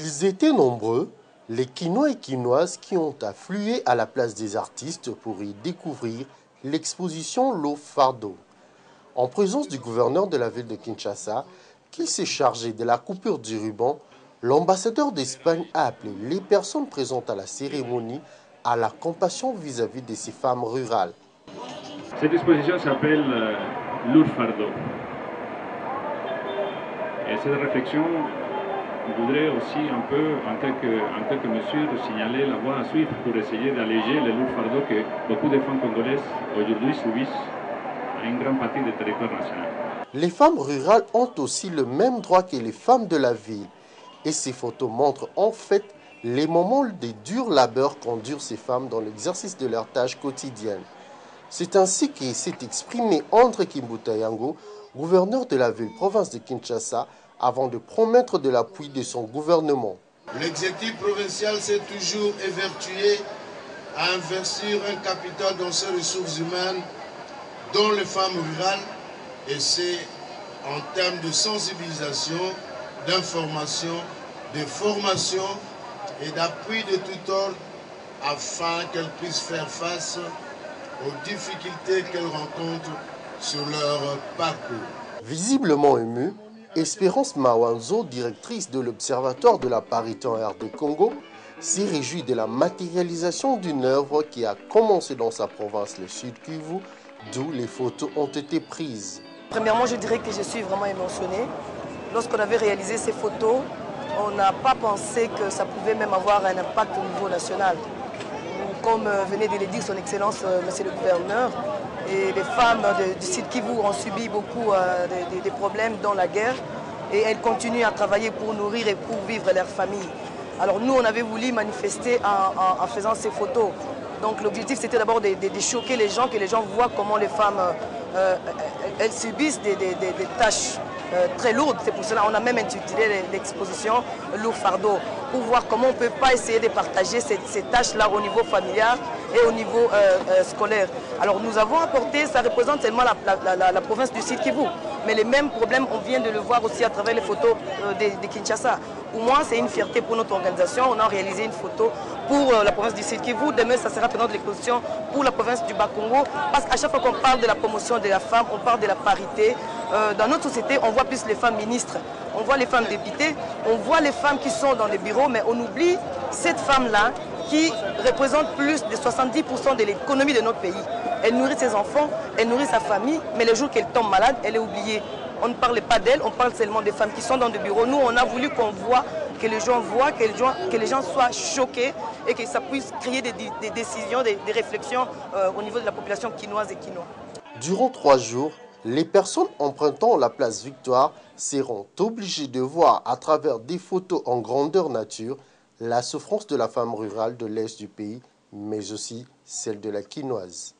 Ils étaient nombreux, les Quinois et Quinoises qui ont afflué à la place des artistes pour y découvrir l'exposition L'eau fardeau. En présence du gouverneur de la ville de Kinshasa, qui s'est chargé de la coupure du ruban, l'ambassadeur d'Espagne a appelé les personnes présentes à la cérémonie à la compassion vis-à-vis de ces femmes rurales. Cette exposition s'appelle L'eau fardeau. Et cette réflexion, je voudrais aussi un peu, en quelques mesures, signaler la voie à suivre pour essayer d'alléger le lourd fardeau que beaucoup de femmes congolaises aujourd'hui subissent à une grande partie du territoire national. Les femmes rurales ont aussi le même droit que les femmes de la ville. Et ces photos montrent en fait les moments de dur labeur qu'endurent ces femmes dans l'exercice de leurs tâches quotidiennes. C'est ainsi qu'il s'est exprimé André Kimbuta Yango, gouverneur de la ville-province de Kinshasa, avant de promettre de l'appui de son gouvernement. L'exécutif provincial s'est toujours évertué à investir un capital dans ces ressources humaines, dont les femmes rurales, et c'est en termes de sensibilisation, d'information, de formation et d'appui de tout ordre, afin qu'elles puissent faire face aux difficultés qu'elles rencontrent sur leur parcours. Visiblement émue, Espérance Mawanzo, directrice de l'Observatoire de la parité en RD Congo, s'est réjouie de la matérialisation d'une œuvre qui a commencé dans sa province, le Sud Kivu, d'où les photos ont été prises. Premièrement, je dirais que je suis vraiment émotionnée. Lorsqu'on avait réalisé ces photos, on n'a pas pensé que ça pouvait même avoir un impact au niveau national. Comme venait de le dire son Excellence, Monsieur le Gouverneur, et les femmes du Sud Kivu ont subi beaucoup des problèmes dans la guerre et elles continuent à travailler pour nourrir et pour vivre leur famille. Alors nous, on avait voulu manifester en faisant ces photos. Donc l'objectif, c'était d'abord de choquer les gens, que les gens voient comment les femmes elles subissent des tâches très lourdes. C'est pour cela qu'on a même intitulé l'exposition « Lourd fardeau », pour voir comment on ne peut pas essayer de partager ces tâches-là au niveau familial et au niveau scolaire. Alors nous avons apporté, ça représente seulement la province du Sud Kivu, mais les mêmes problèmes, on vient de le voir aussi à travers les photos de Kinshasa. Pour moi, c'est une fierté pour notre organisation. On a réalisé une photo pour la province du Sud Kivu. Demain, ça sera pendant l'exposition pour la province du Bas-Congo. Parce qu'à chaque fois qu'on parle de la promotion de la femme, on parle de la parité. Dans notre société, on voit plus les femmes ministres, on voit les femmes députées, on voit les femmes qui sont dans les bureaux, mais on oublie cette femme-là qui représente plus de 70% de l'économie de notre pays. Elle nourrit ses enfants, elle nourrit sa famille, mais le jour qu'elle tombe malade, elle est oubliée. On ne parle pas d'elle, on parle seulement des femmes qui sont dans des bureaux. Nous, on a voulu qu'on voit, que les gens voient, que les gens soient choqués et que ça puisse créer des décisions, des réflexions au niveau de la population quinoise et quinois. Durant 3 jours, les personnes empruntant la place Victoire seront obligées de voir à travers des photos en grandeur nature la souffrance de la femme rurale de l'Est du pays, mais aussi celle de la quinoise.